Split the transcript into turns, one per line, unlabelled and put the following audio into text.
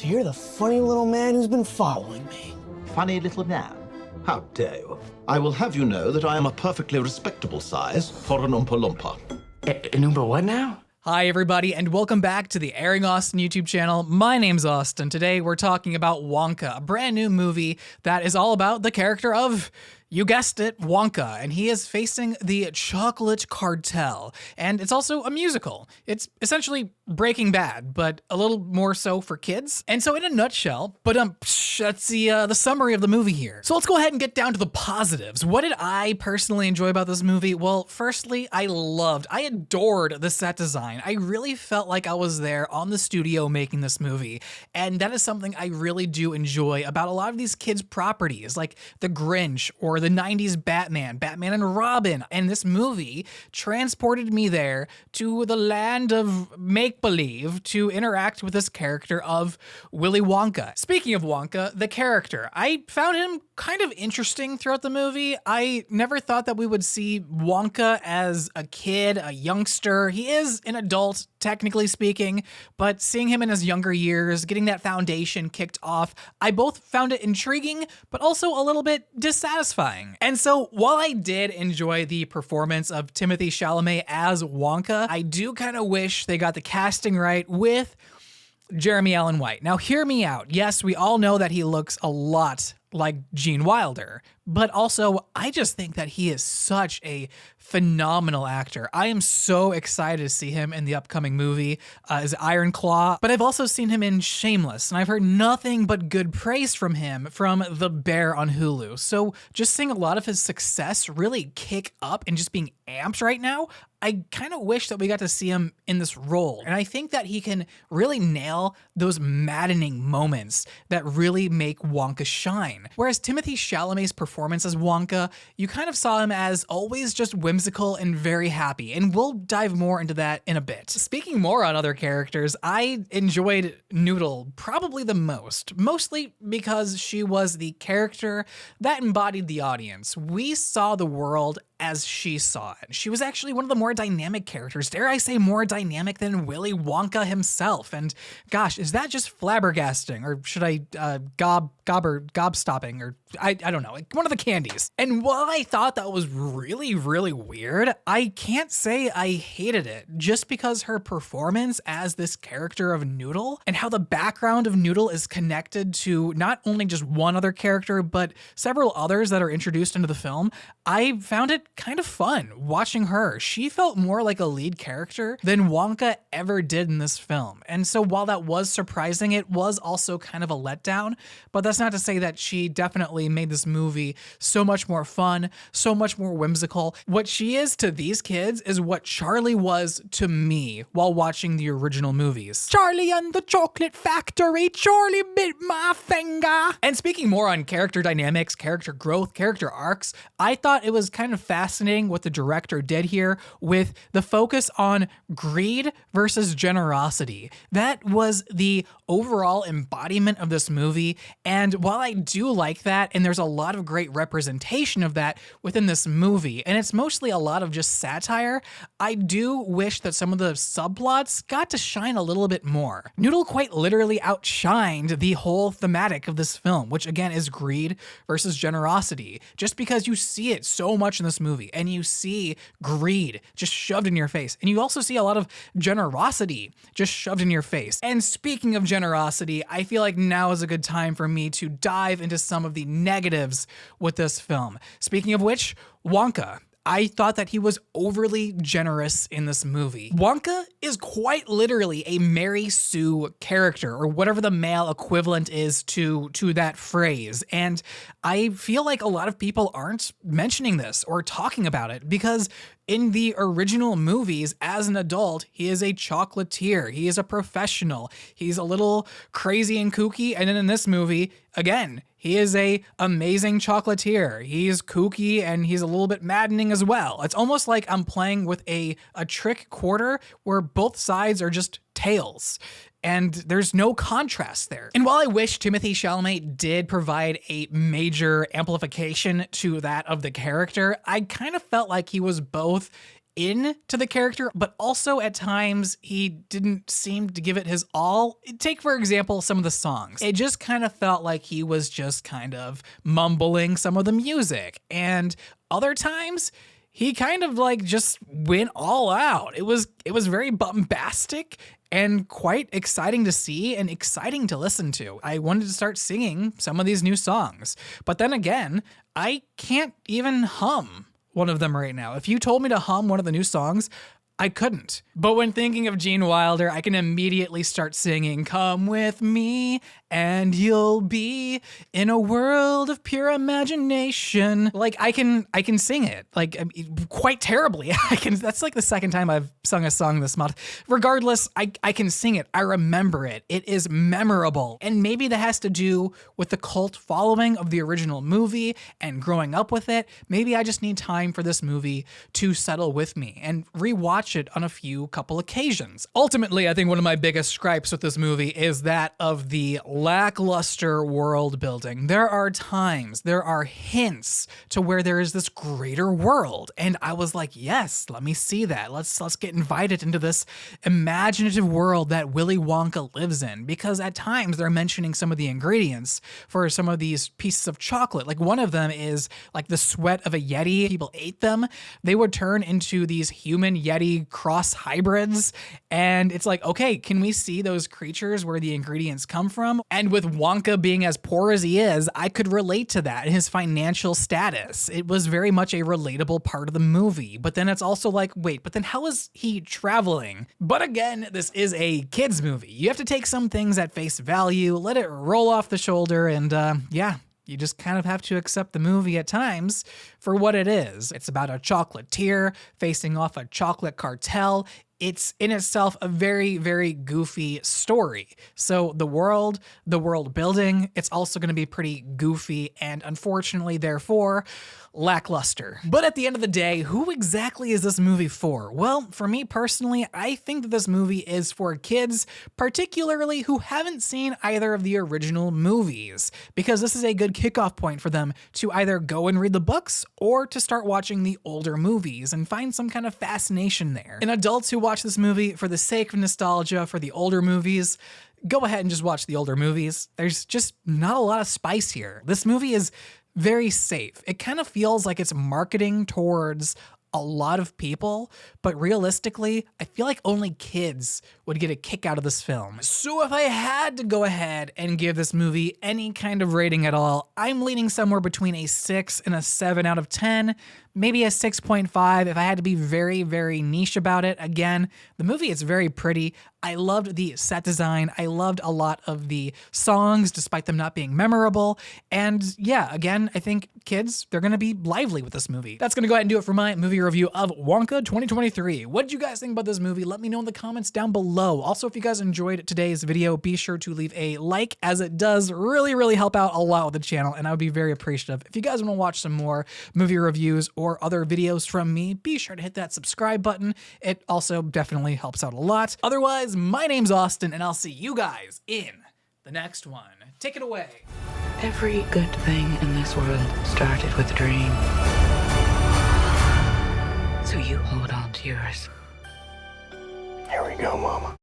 So you're the funny little man who's been following me.
Funny little man? How dare you? I will have you know that I am a perfectly respectable size for an Oompa Loompa.
An Oompa what now?
Hi everybody, and welcome back to the Airing Austin YouTube channel. My name's Austin. Today we're talking about Wonka, a brand new movie that is all about the character of, you guessed it, Wonka, and he is facing the chocolate cartel. And it's also a musical. It's essentially Breaking Bad, but a little more so for kids. And so in a nutshell, that's the summary of the movie here. So let's go ahead and get down to the positives. What did I personally enjoy about this movie? Well, firstly, I adored the set design. I really felt like I was there on the studio making this movie. And that is something I really do enjoy about a lot of these kids' properties, like The Grinch or the 90s Batman and Robin. And this movie transported me there to the land of make-believe to interact with this character of Willy Wonka. Speaking of Wonka, the character, I found him kind of interesting throughout the movie. I never thought that we would see Wonka as a kid, a youngster. He is an adult, technically speaking, but seeing him in his younger years, getting that foundation kicked off, I both found it intriguing, but also a little bit dissatisfying. And so while I did enjoy the performance of Timothee Chalamet as Wonka, I do kind of wish they got the casting right with Jeremy Allen White. Now hear me out. Yes, we all know that he looks a lot like Gene Wilder, but also I just think that he is such a phenomenal actor. I am so excited to see him in the upcoming movie as Iron Claw, but I've also seen him in Shameless, and I've heard nothing but good praise from him from The Bear on Hulu. So just seeing a lot of his success really kick up and just being amped right now, I kind of wish that we got to see him in this role. And I think that he can really nail those maddening moments that really make Wonka shine. Whereas Timothée Chalamet's performance as Wonka, you kind of saw him as always just whimsical and very happy. And we'll dive more into that in a bit. Speaking more on other characters, I enjoyed Noodle probably the most, mostly because she was the character that embodied the audience. We saw the world as she saw it. She was actually one of the more dynamic characters, dare I say more dynamic than Willy Wonka himself. And gosh, is that just flabbergasting? Or should I gobstopping? Or I don't know, like one of the candies. And while I thought that was really, really weird, I can't say I hated it just because her performance as this character of Noodle and how the background of Noodle is connected to not only just one other character, but several others that are introduced into the film, I found it kind of fun watching her. She felt more like a lead character than Wonka ever did in this film. And so while that was surprising, it was also kind of a letdown, but that's not to say that she definitely made this movie so much more fun, so much more whimsical. What she is to these kids is what Charlie was to me while watching the original movies. Charlie and the Chocolate Factory, Charlie bit my finger. And speaking more on character dynamics, character growth, character arcs, I thought it was kind of fascinating what the director did here with the focus on greed versus generosity. That was the overall embodiment of this movie. And while I do like that, and there's a lot of great representation of that within this movie, and it's mostly a lot of just satire, I do wish that some of the subplots got to shine a little bit more. Noodle quite literally outshined the whole thematic of this film, which again is greed versus generosity, just because you see it so much in this movie, and you see greed just shoved in your face, and you also see a lot of generosity just shoved in your face. And speaking of generosity, I feel like now is a good time for me to dive into some of the negatives with this film. Speaking of which, Wonka. I thought that he was overly generous in this movie. Wonka is quite literally a Mary Sue character, or whatever the male equivalent is to that phrase. And I feel like a lot of people aren't mentioning this or talking about it because in the original movies, as an adult, he is a chocolatier. He is a professional. He's a little crazy and kooky. And then in this movie, again, he is a amazing chocolatier. He's kooky and he's a little bit maddening as well. It's almost like I'm playing with a trick quarter where both sides are just tails. And there's no contrast there. And while I wish Timothée Chalamet did provide a major amplification to that of the character, I kind of felt like he was both into the character, but also at times he didn't seem to give it his all. Take, for example, some of the songs. It just kind of felt like he was just kind of mumbling some of the music. And other times, he kind of like just went all out. It was very bombastic and quite exciting to see and exciting to listen to. I wanted to start singing some of these new songs. But then again, I can't even hum one of them right now. If you told me to hum one of the new songs, I couldn't. But when thinking of Gene Wilder, I can immediately start singing, "Come with me and you'll be in a world of pure imagination." Like I can sing it, like quite terribly. That's like the second time I've sung a song this month. Regardless, I can sing it. I remember it. It is memorable. And maybe that has to do with the cult following of the original movie and growing up with it. Maybe I just need time for this movie to settle with me and rewatch it on a couple occasions. Ultimately, I think one of my biggest gripes with this movie is that of the lackluster world building. There are times, there are hints to where there is this greater world. And I was like, yes, let me see that. Let's get invited into this imaginative world that Willy Wonka lives in. Because at times they're mentioning some of the ingredients for some of these pieces of chocolate. Like one of them is like the sweat of a Yeti. People ate them. They would turn into these human Yeti cross hybrids, and it's like, okay, can we see those creatures where the ingredients come from? And with Wonka being as poor as he is, I could relate to that, his financial status. It was very much a relatable part of the movie, but then it's also like, wait, but then how is he traveling? But again, this is a kids movie. You have to take some things at face value, let it roll off the shoulder, and yeah, you just kind of have to accept the movie at times for what it is. It's about a chocolatier facing off a chocolate cartel. It's in itself a very, very goofy story. So the world building, it's also going to be pretty goofy and unfortunately, therefore, lackluster. But at the end of the day, who exactly is this movie for? Well, for me personally, I think that this movie is for kids, particularly who haven't seen either of the original movies, because this is a good kickoff point for them to either go and read the books or to start watching the older movies and find some kind of fascination there. And adults who watch this movie for the sake of nostalgia for the older movies, go ahead and just watch the older movies. There's just not a lot of spice here. This movie is very safe. It kind of feels like it's marketing towards a lot of people, but realistically, I feel like only kids would get a kick out of this film. So if I had to go ahead and give this movie any kind of rating at all, I'm leaning somewhere between a 6 and a 7 out of 10, maybe a 6.5 if I had to be very, very niche about it. Again, the movie is very pretty. I loved the set design. I loved a lot of the songs, despite them not being memorable. And yeah, again, I think kids, they're gonna be lively with this movie. That's gonna go ahead and do it for my movie review of Wonka 2023. What did you guys think about this movie? Let me know in the comments down below. Also, if you guys enjoyed today's video, be sure to leave a like, as it does really, really help out a lot with the channel, and I would be very appreciative. If you guys wanna watch some more movie reviews or other videos from me, be sure to hit that subscribe button. It also definitely helps out a lot. Otherwise, my name's Austin, and I'll see you guys in the next one. Take it away.
Every good thing in this world started with a dream. So you hold on to yours.
Here we go, Mama.